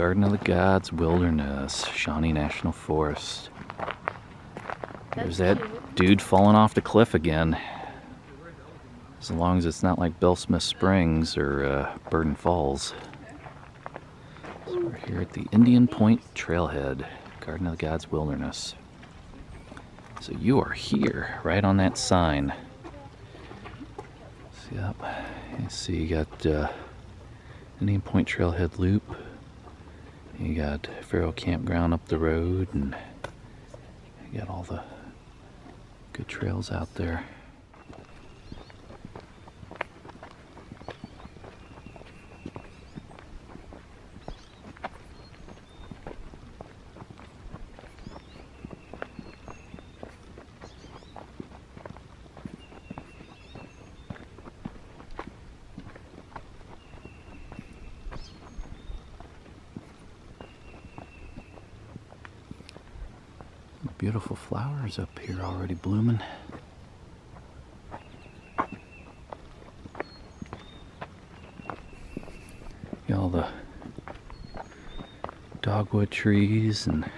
Garden of the Gods Wilderness, Shawnee National Forest. There's that dude falling off the cliff again. As long as it's not like Bill Smith Springs or Burden Falls. So we're here at the Indian Point Trailhead, Garden of the Gods Wilderness. So you are here, right on that sign. So, yep. You see, you got Indian Point Trailhead Loop. You got Faro Campground up the road, and you got all the good trails out there. Beautiful flowers up here already blooming. Got all the dogwood trees and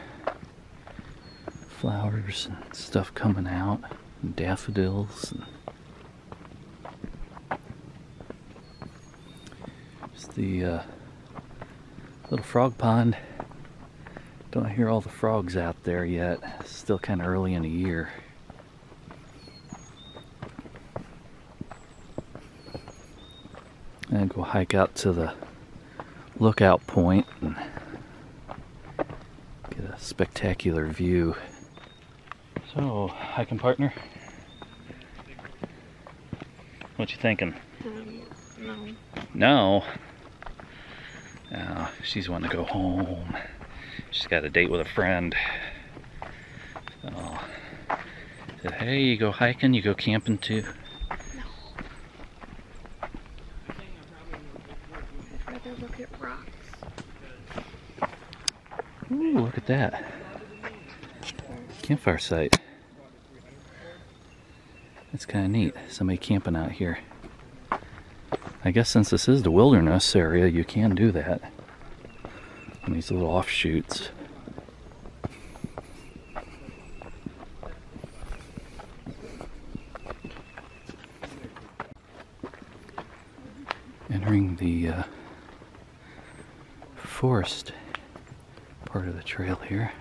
flowers and stuff coming out, and daffodils. And just the little frog pond. Don't hear all the frogs out there yet. Still kind of early in the year. And go hike out to the lookout point and get a spectacular view. So, hiking partner, what you thinking? No. No? Oh, she's wanting to go home. She's got a date with a friend. So, said, hey, you go hiking, you go camping too? No. I'd rather look at rocks. Ooh, look at that. Campfire site. That's kind of neat. Somebody camping out here. I guess since this is the wilderness area, you can do that. And these little offshoots. Entering the forest part of the trail here.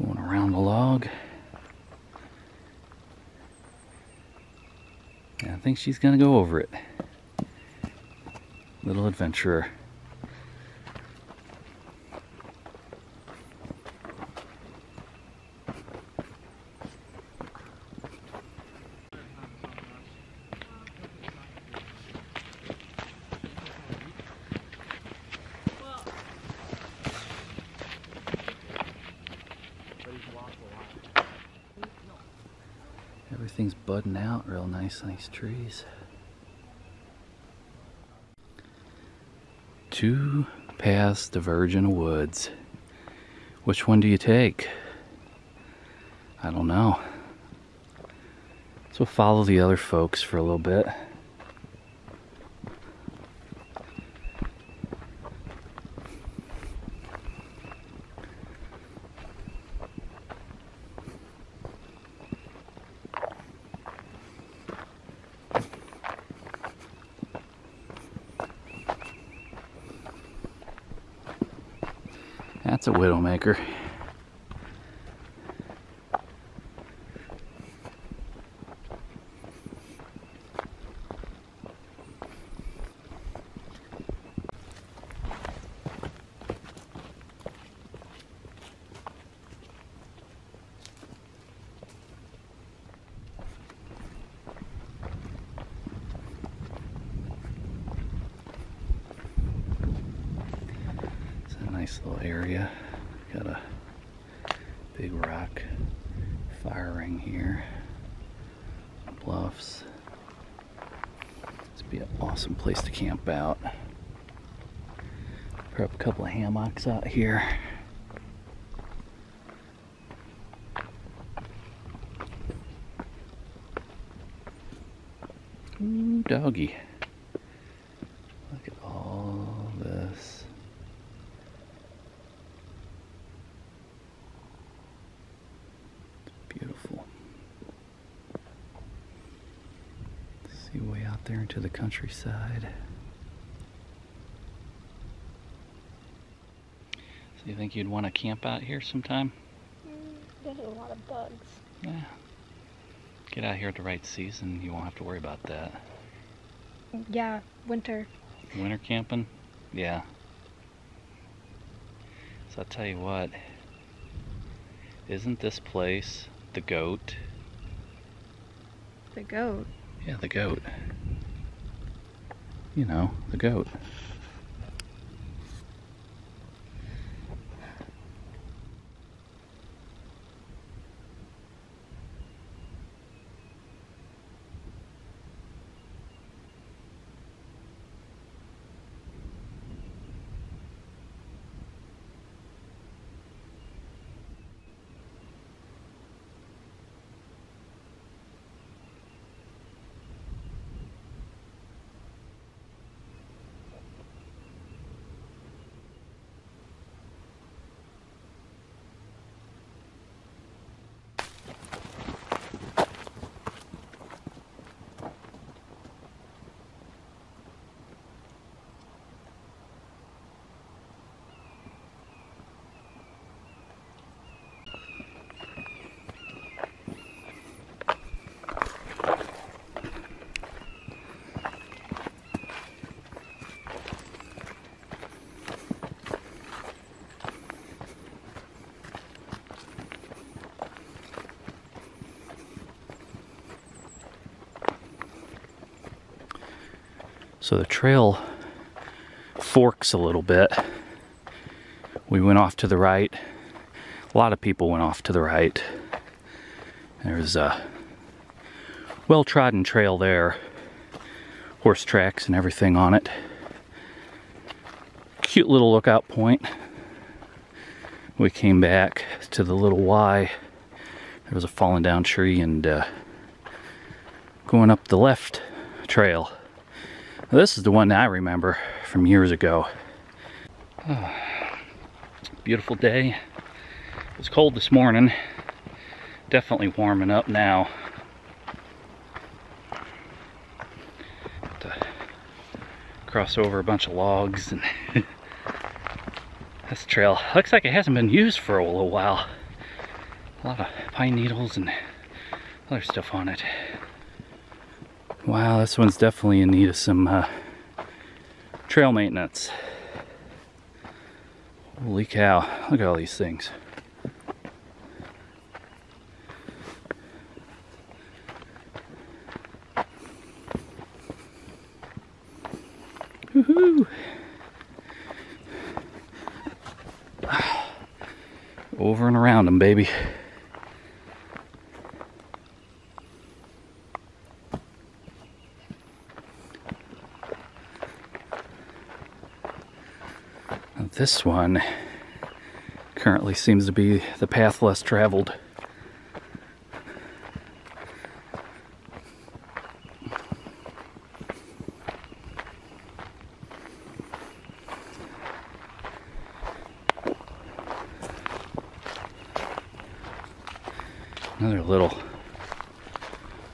Going around the log. I think she's gonna go over it. Little adventurer. Everything's budding out, real nice trees. 2 paths diverge in the woods. Which one do you take? I don't know. So we'll follow the other folks for a little bit. That's a widowmaker. Nice little area. Got a big rock fire ring here. Bluffs. This would be an awesome place to camp out. Put up a couple of hammocks out here. Ooh, doggy. Look at all this. It's beautiful. See way out there into the countryside. So you think you'd want to camp out here sometime? There's a lot of bugs. Yeah. Get out here at the right season, you won't have to worry about that. Yeah, winter. Winter camping? Yeah. So I'll tell you what, isn't this place the goat? The goat? Yeah, the goat. You know, the goat. So the trail forks a little bit. We went off to the right. A lot of people went off to the right. There's a well-trodden trail there. Horse tracks and everything on it. Cute little lookout point. We came back to the little Y. There was a fallen down tree, and going up the left trail. This is the one that I remember from years ago. Oh, beautiful day. It was cold this morning. Definitely warming up now. Have to cross over a bunch of logs, and this trail looks like it hasn't been used for a little while. A lot of pine needles and other stuff on it. Wow, this one's definitely in need of some trail maintenance. Holy cow, look at all these things. Woohoo! Over and around them, baby. This one currently seems to be the path less traveled. Another little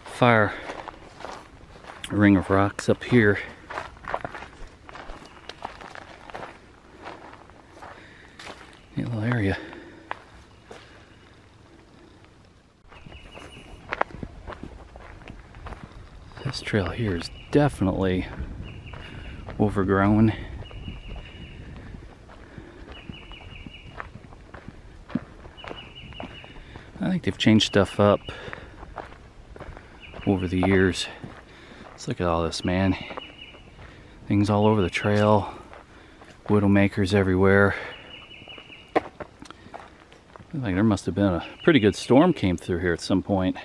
fire ring of rocks up here. Neat little area. This trail here is definitely overgrown. I think they've changed stuff up over the years. Let's look at all this, man. Things all over the trail. Widowmakers everywhere. Like there must have been a pretty good storm came through here at some point.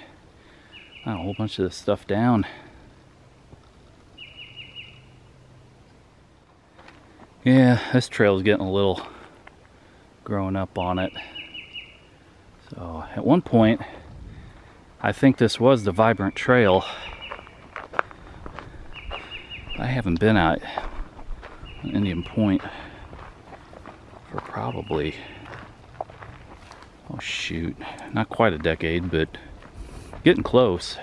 A whole bunch of this stuff down. Yeah, this trail's getting a little grown up on it. So at one point, I think this was the Vibrant Trail. I haven't been out on Indian Point for probably, oh shoot, not quite a decade, but getting close.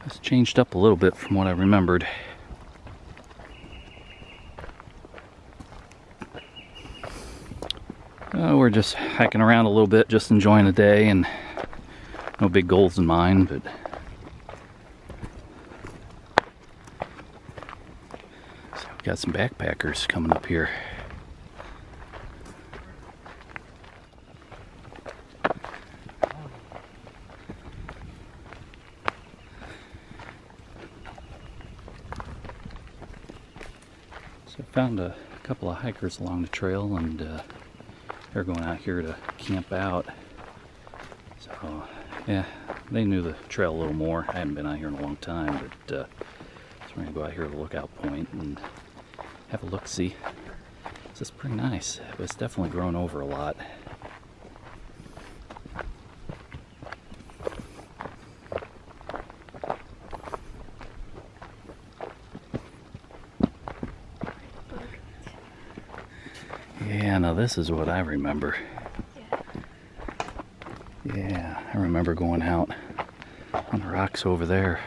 It's changed up a little bit from what I remembered. We're just hiking around a little bit, just enjoying the day, and no big goals in mind, but so we've got some backpackers coming up here. So I found a couple of hikers along the trail, and they're going out here to camp out. So yeah, they knew the trail a little more. I haven't been out here in a long time, but so we're gonna go out here to the lookout point and have a look-see. This is pretty nice, but it's definitely grown over a lot. Yeah, now this is what I remember. Yeah, I remember going out on the rocks over there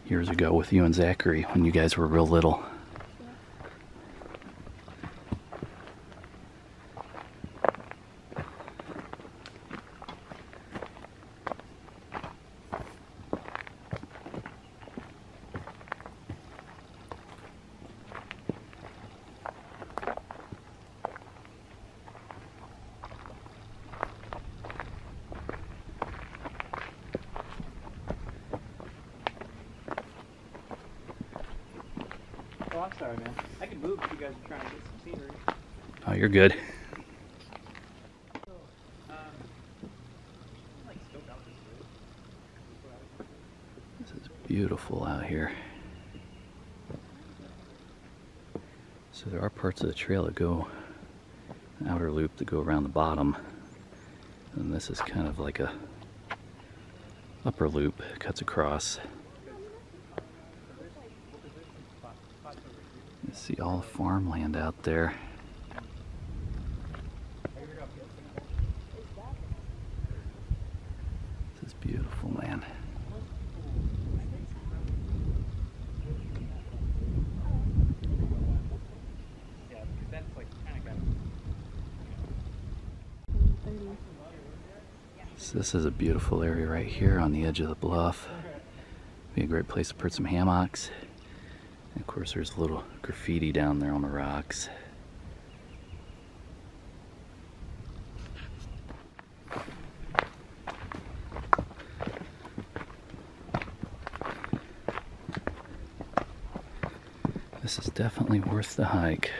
years ago with you and Zachary when you guys were real little. Oh, I'm sorry, man. I can move if you guys are trying to get some scenery. Oh, you're good. This is beautiful out here. So there are parts of the trail that go, an outer loop that go around the bottom. And this is kind of like a upper loop, cuts across. You see all the farmland out there. This is beautiful, man. Yeah, because that's like kind of got. So this is a beautiful area right here on the edge of the bluff. Be a great place to put some hammocks. And of course there's a little graffiti down there on the rocks. This is definitely worth the hike.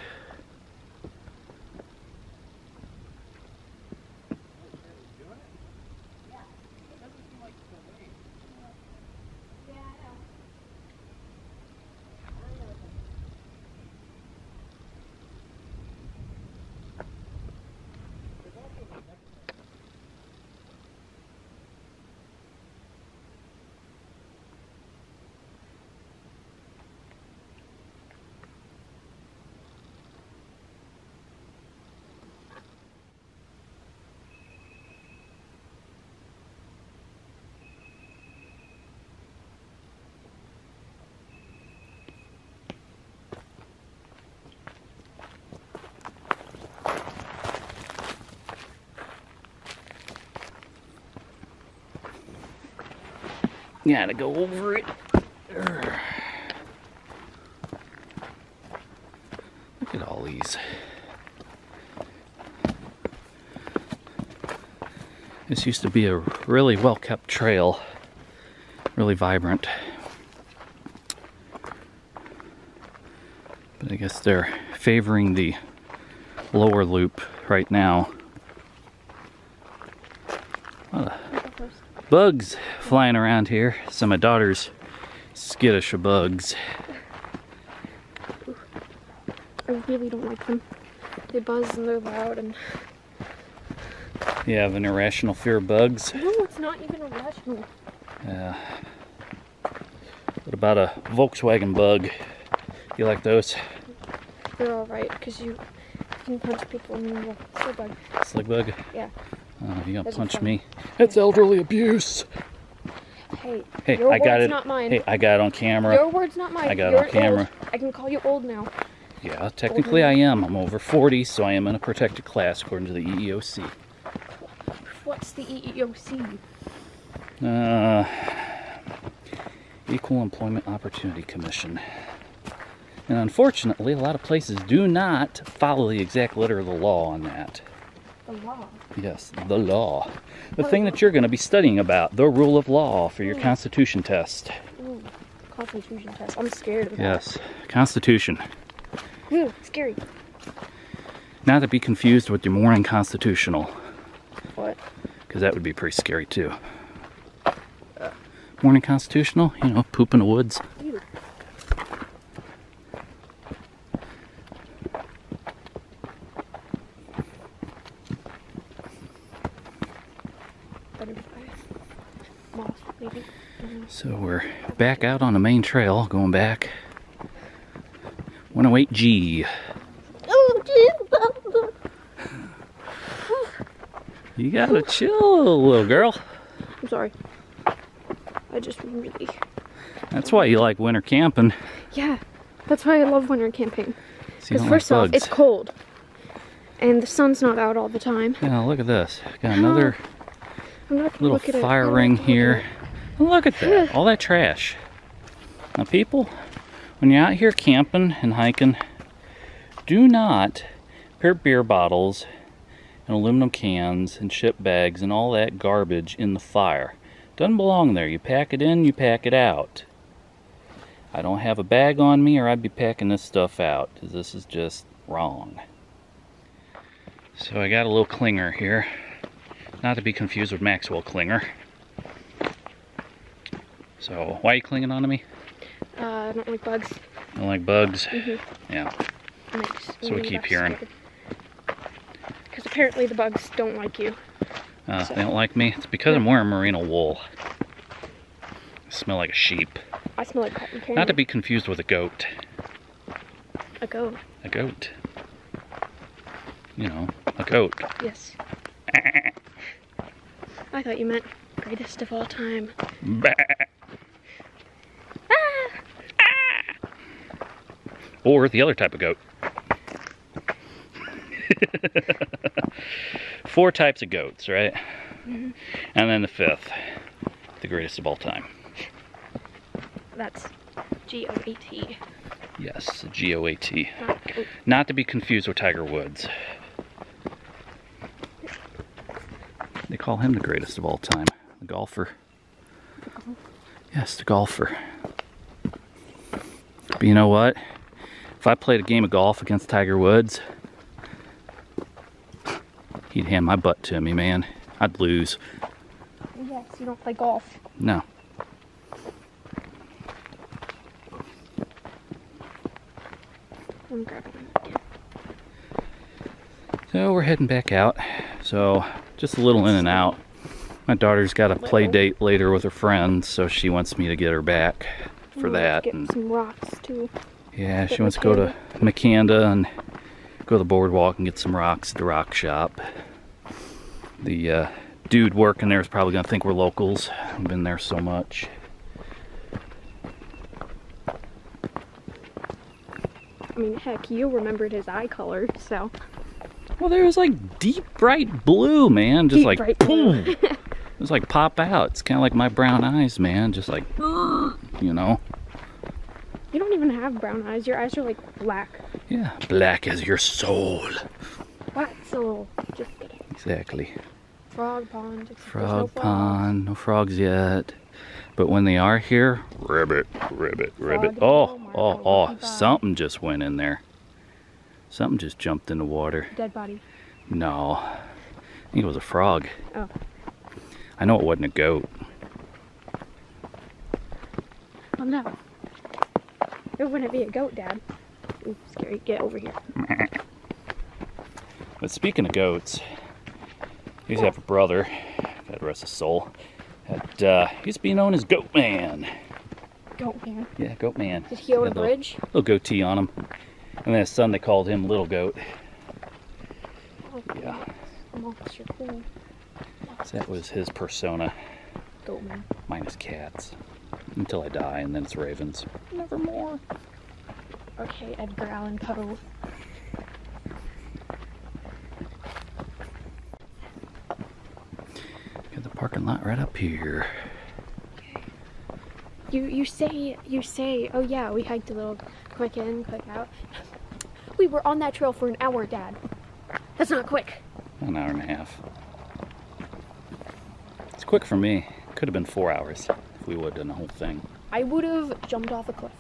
Gotta go over it. Look at all these. This used to be a really well-kept trail, really vibrant. But I guess they're favoring the lower loop right now. Bugs flying around here. So my daughter's skittish of bugs. I really don't like them. They buzz and they're loud and... You have an irrational fear of bugs? No, it's not even a restroom. Yeah. What about a Volkswagen Bug? You like those? They're alright, because you can punch people in the slug bug. Slug Bug? Yeah. You gonna That's punch fun. me? That's elderly abuse. Hey, Hey, your I got word's it. not mine. Hey, I got it on camera. Your word's not mine. I got it You're on camera. Old. I can call you old now. Yeah, technically I am. I'm over 40, so I am in a protected class according to the EEOC. What's the EEOC? Equal Employment Opportunity Commission. And unfortunately, a lot of places do not follow the exact letter of the law on that. The law. Yes, the law. The thing that you're going to be studying about, the rule of law for your Constitution test. Ooh, Constitution test. I'm scared of that. Yes, Constitution. Ooh, scary. Not to be confused with your morning constitutional, What? because that would be pretty scary too. Morning constitutional, you know, poop in the woods. Ew. Butterfly. Moth, maybe. So we're back out on the main trail, going back 108G. Oh, You gotta chill, little girl. I'm sorry. I just really... That's why you like winter camping. Yeah, that's why I love winter camping. So you Because don't first like off, bugs. it's cold. And the sun's not out all the time. Yeah, look at this. Got another I'm not gonna little look at it. fire I don't ring wanna look at here. it. And look at that, all that trash. Now people, when you're out here camping and hiking, do not put beer bottles and aluminum cans and ship bags and all that garbage in the fire. Doesn't belong there. You pack it in, you pack it out. I don't have a bag on me or I'd be packing this stuff out, because this is just wrong. So I got a little clinger here. Not to be confused with Maxwell clinger. So, why are you clinging onto me? I don't like bugs. You don't like bugs? Mm-hmm. Yeah. So we keep hearing. Because apparently the bugs don't like you. They don't like me? It's because I'm wearing merino wool. I smell like a sheep. I smell like cotton candy. Not to be confused with a goat. A goat. A goat. You know, a goat. Yes. I thought you meant greatest of all time. Bah. Ah! Or the other type of goat. 4 types of goats, right? Mm-hmm. And then the 5th, the greatest of all time. That's G-O-A-T. Yes, G-O-A-T. Not goat. Not to be confused with Tiger Woods. They call him the greatest of all time. The golfer. Yes, the golfer. But you know what? If I played a game of golf against Tiger Woods, he'd hand my butt to me, man. I'd lose. Yes, you don't play golf. No. I'm grabbing it. So we're heading back out. So just a little in and out. My daughter's got a play date later with her friends, so she wants me to get her back for that. Get And some rocks too. yeah, she wants to go to Mikeycat and go to the boardwalk and get some rocks at the rock shop. The dude working there is probably gonna think we're locals. I've been there so much. I mean, heck, you remembered his eye color, so. Well, there was like deep bright blue, man. Just Deep like bright blue. boom. It was like pop out. It's kind of like my brown eyes, man. Just like, you know. You don't even have brown eyes. Your eyes are like black. Yeah, black as your soul. Black soul. Just kidding. Exactly. Frog pond. Except there's Frog no frogs. pond. No frogs yet. But when they are here, ribbit, ribbit, ribbit. Frog Oh, in the oh, Walmart, oh, goodbye. something just went in there. Something just jumped in the water. Dead body. No, I think it was a frog. Oh. I know it wasn't a goat. Oh no. It wouldn't be a goat, Dad. Ooh, scary. Get over here. But speaking of goats, I used to have a brother, God rest his soul. Used to be known as Goat Man. Goat Man? Yeah, Goat Man. Did he own a bridge? Little goatee on him. And then his son, they called him Little Goat. Oh, yeah. Monster cool. So that was his persona. Goat Man. Minus cats. Until I die, and then it's ravens. Nevermore. Okay, Edgar Allan Poe. Got the parking lot right up here. You say, oh yeah, we hiked a little quick in, quick out. We were on that trail for an hour, Dad. That's not quick. An hour and a half. It's quick for me. Could have been 4 hours if we would have done the whole thing. I would have jumped off a cliff.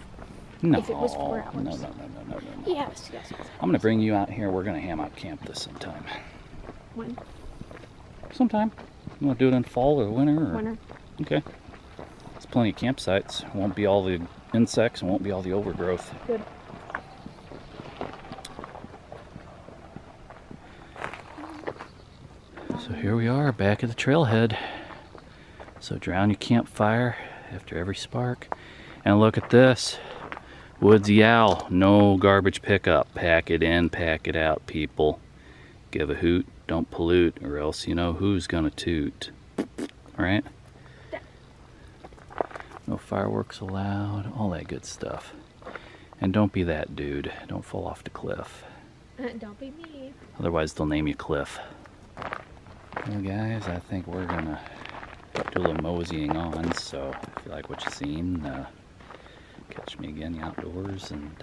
No, if it was 4 hours. No. Yes. I'm gonna bring you out here. We're gonna hammock camp this sometime. When? Sometime. You wanna do it in fall or winter? Or? Winter. Okay. There's plenty of campsites. Won't be all the insects and won't be all the overgrowth. Good. So here we are, back at the trailhead. So drown your campfire after every spark. And look at this. Woodsy owl, no garbage pickup. Pack it in, pack it out, people. Give a hoot, don't pollute, or else you know who's gonna toot. Alright? No fireworks allowed, all that good stuff. And don't be that dude. Don't fall off the cliff. Don't be me. Otherwise they'll name you Cliff. Well guys, I think we're gonna do a little moseying on, so if you like what you've seen, catch me again in the outdoors, and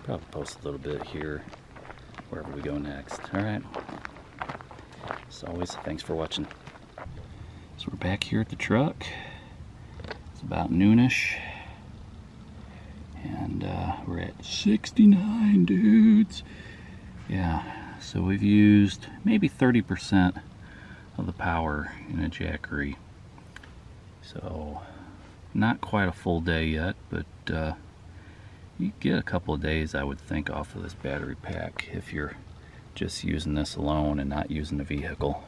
probably post a little bit here wherever we go next. Alright. As always, thanks for watching. So we're back here at the truck. It's about noonish. And we're at 69 dudes. Yeah, so we've used maybe 30% of the power in a Jackery. So not quite a full day yet, but you get a couple of days, I would think, off of this battery pack if you're just using this alone and not using the vehicle.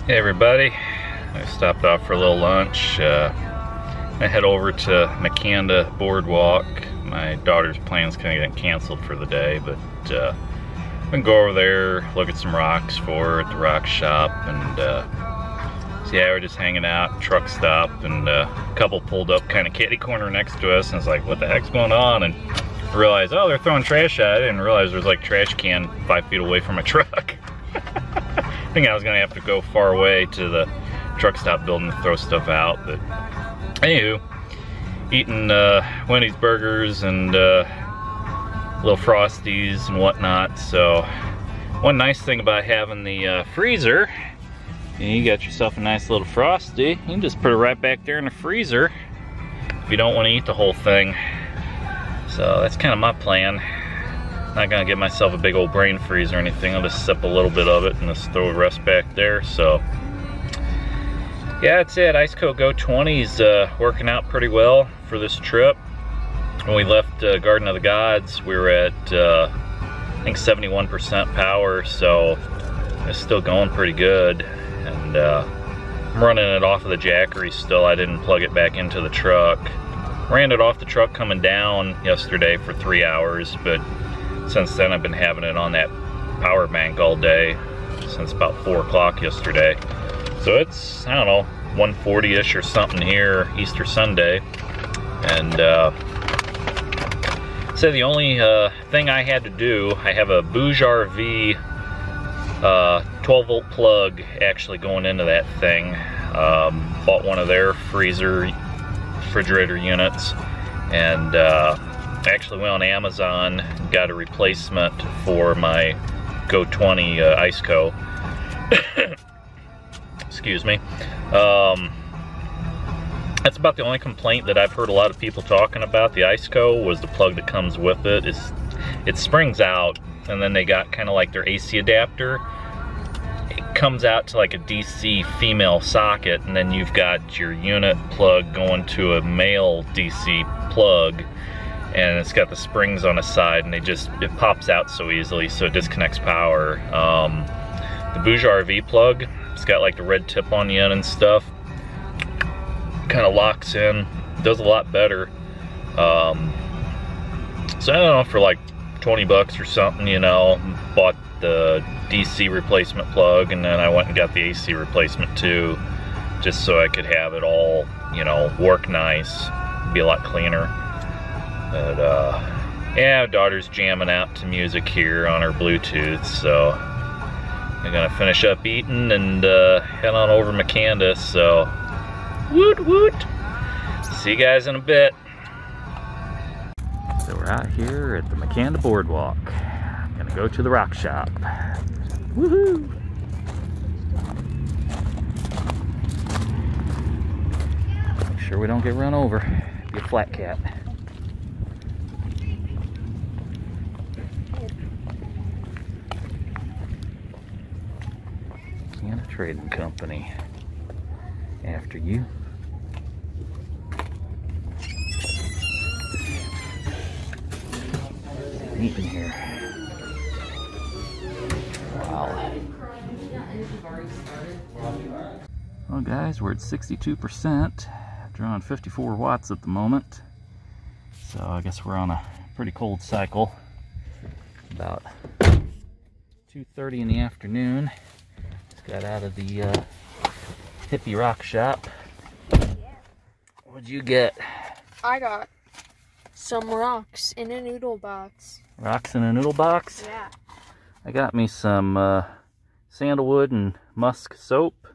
Hey everybody, I stopped off for a little lunch. I head over to Mikeycat Boardwalk. My daughter's plans kind of got canceled for the day, but we can go over there, look at some rocks for her at the rock shop, and so yeah, we're just hanging out, truck stop, and a couple pulled up kind of kitty corner next to us, and it's like, what the heck's going on? And I realized, oh, they're throwing trash at it. I didn't realize there's like trash can 5 feet away from a truck. I think I was gonna have to go far away to the truck stop building to throw stuff out, but anywho, eating Wendy's burgers and little Frosties and whatnot. So one nice thing about having the freezer, you got yourself a nice little Frosty, you can just put it right back there in the freezer if you don't want to eat the whole thing. So that's kind of my plan. Not gonna get myself a big old brain freeze or anything. I'll just sip a little bit of it and just throw the rest back there. So yeah, that's it. Iceco Go 20's working out pretty well for this trip. When we left Garden of the Gods, we were at I think 71% power, so it's still going pretty good. And I'm running it off of the Jackery still. I didn't plug it back into the truck. Ran it off the truck coming down yesterday for 3 hours, but since then I've been having it on that power bank all day since about 4 o'clock yesterday. So it's, I don't know, 140-ish or something here Easter Sunday. And so the only thing I had to do, I have a Bouge RV 12-volt plug actually going into that thing. Bought one of their refrigerator units, and actually went on Amazon, got a replacement for my Go 20 Iceco. Excuse me. That's about the only complaint that I've heard a lot of people talking about. The Iceco was the plug that comes with it. It springs out, and then they got kind of like their AC adapter. It comes out to like a DC female socket, and then you've got your unit plug going to a male DC plug, and it's got the springs on the side, and it pops out so easily, so it disconnects power. The Bouge RV plug, It's got like the red tip on the end and stuff. Kind of locks in, does a lot better. So I don't know, for like 20 bucks or something, you know, bought the DC replacement plug, and then I went and got the AC replacement too, just so I could have it all, you know, work nice, be a lot cleaner. But yeah, daughter's jamming out to music here on her Bluetooth, so I'm gonna finish up eating and head on over to Candace. So woot woot. See you guys in a bit. So we're out here at the Mikeycat Boardwalk. Gonna go to the rock shop. Woohoo! Make sure we don't get run over. Be a flat cat. And a trading company. After you. Neat in here. Wow. Well guys, we're at 62%. Drawing 54 watts at the moment. So I guess we're on a pretty cold cycle. About 2:30 in the afternoon. Just got out of the hippie rock shop. What'd you get? I got some rocks in a noodle box. Rocks in a noodle box? Yeah. I got me some sandalwood and musk soap,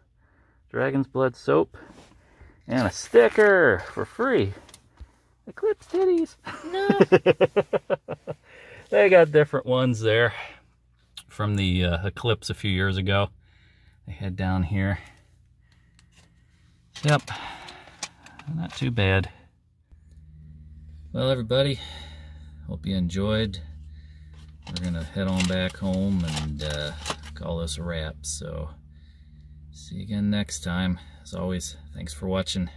dragon's blood soap, and a sticker for free. Eclipse titties. No. They got different ones there from the eclipse a few years ago. They had down here. Yep, not too bad. Well, everybody, hope you enjoyed. We're gonna head on back home and call this a wrap. So, see you again next time. As always, thanks for watching.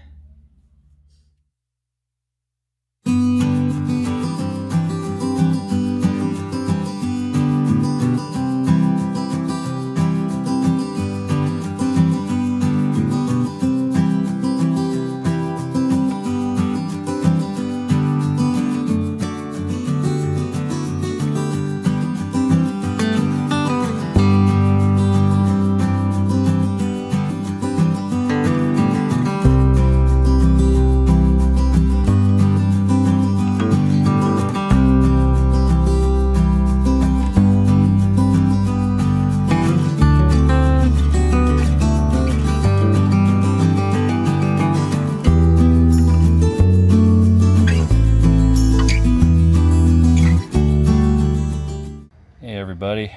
Everybody,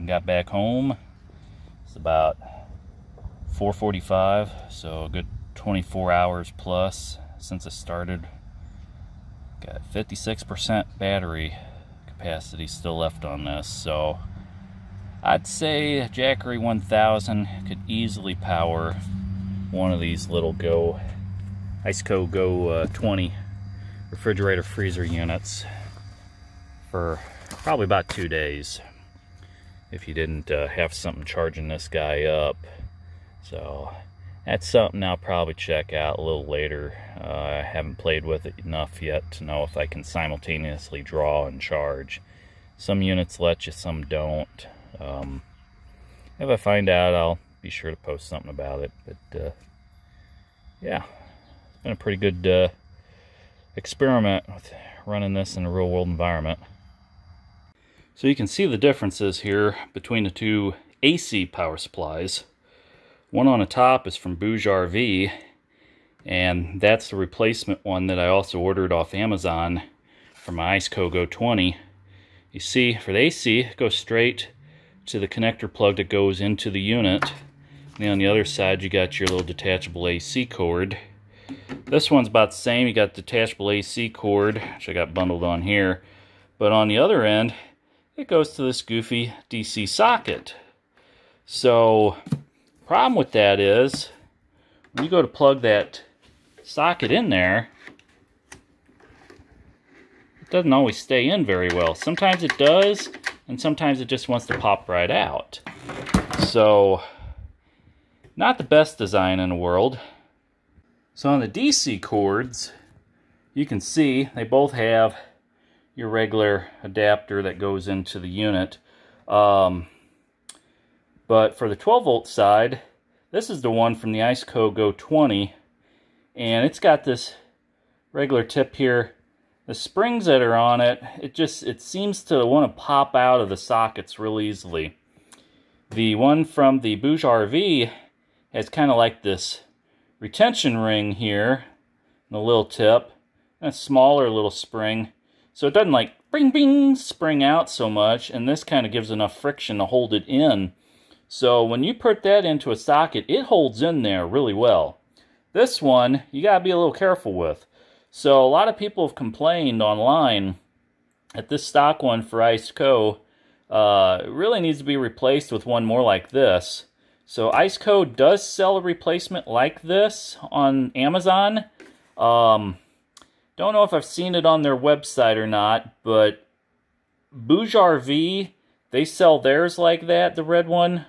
got back home. It's about 4:45, so a good 24 hours plus since I started. Got 56% battery capacity still left on this, so I'd say Jackery 1000 could easily power one of these little Iceco Go 20 refrigerator freezer units for probably about 2 days if you didn't have something charging this guy up. So that's something I'll probably check out a little later. I haven't played with it enough yet to know if I can simultaneously draw and charge. Some units let you, some don't. If I find out, I'll be sure to post something about it. But yeah, it's been a pretty good experiment with running this in a real world environment. So you can see the differences here between the two AC power supplies. One on the top is from Bouge RV, and that's the replacement one that I also ordered off Amazon for my Iceco Go 20. You see, for the AC, it goes straight to the connector plug that goes into the unit. And then on the other side, you got your little detachable AC cord. This one's about the same. You got detachable AC cord, which I got bundled on here. But on the other end, it goes to this goofy DC socket. So, problem with that is, when you go to plug that socket in there, it doesn't always stay in very well. Sometimes it does, and sometimes it just wants to pop right out. So, Not the best design in the world. So on the DC cords, you can see they both have your regular adapter that goes into the unit. But for the 12 volt side, this is the one from the Iceco Go 20, and it's got this regular tip here. The springs that are on it, it seems to want to pop out of the sockets real easily. The one from the Bouge RV has kind of like this retention ring here, and a little tip, and a smaller little spring. So it doesn't like bing bing spring out so much, and this kind of gives enough friction to hold it in. So when you put that into a socket, it holds in there really well. This one, you gotta be a little careful with. So a lot of people have complained online that this stock one for Iceco really needs to be replaced with one more like this. So Iceco does sell a replacement like this on Amazon. Don't know if I've seen it on their website or not, but Bouge RV, they sell theirs like that, the red one,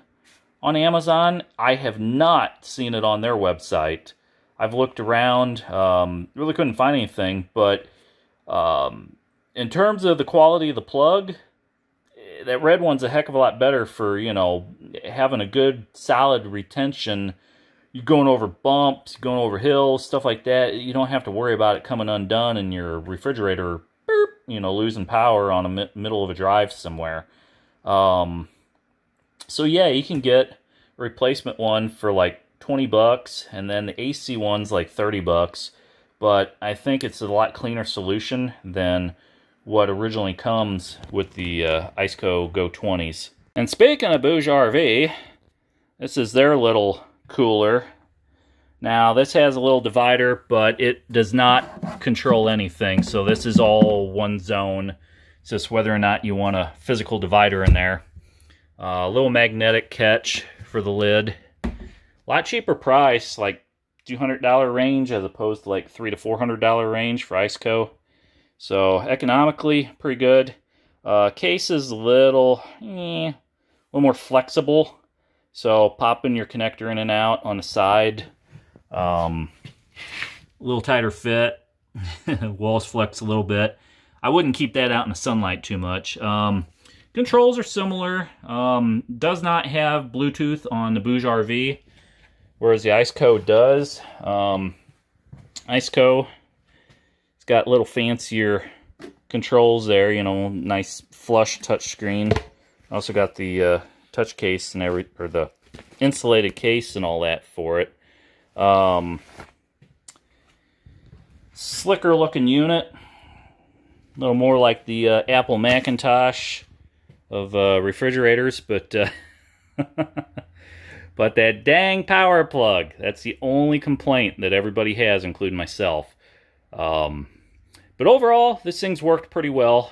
on Amazon. I have not seen it on their website. I've looked around, really couldn't find anything, but in terms of the quality of the plug, that red one's a heck of a lot better for, you know, having a good solid retention. You're going over bumps, going over hills, stuff like that. You don't have to worry about it coming undone and your refrigerator, boop, you know, losing power on a middle of a drive somewhere. So yeah, you can get a replacement one for like 20 bucks, and then the AC one's like 30 bucks. But I think it's a lot cleaner solution than what originally comes with the Iceco Go 20s. And speaking of Bouge RV, this is their little cooler. Now this has a little divider, but it does not control anything, so this is all one zone. It's just whether or not you want a physical divider in there. A little magnetic catch for the lid. A lot cheaper price, like $200 range as opposed to like $300 to $400 range for Iceco. So economically, pretty good. Case is a little more flexible. So popping your connector in and out on the side. A little tighter fit. Walls flex a little bit. I wouldn't keep that out in the sunlight too much. Controls are similar. Does not have Bluetooth on the Bouge RV, whereas the Iceco does. Iceco, it's got little fancier controls there, you know, nice flush touch screen. Also got the touch case and or the insulated case and all that for it. Slicker looking unit, a little more like the Apple Macintosh of refrigerators, but but that dang power plug, that's the only complaint that everybody has, including myself. But overall, this thing's worked pretty well.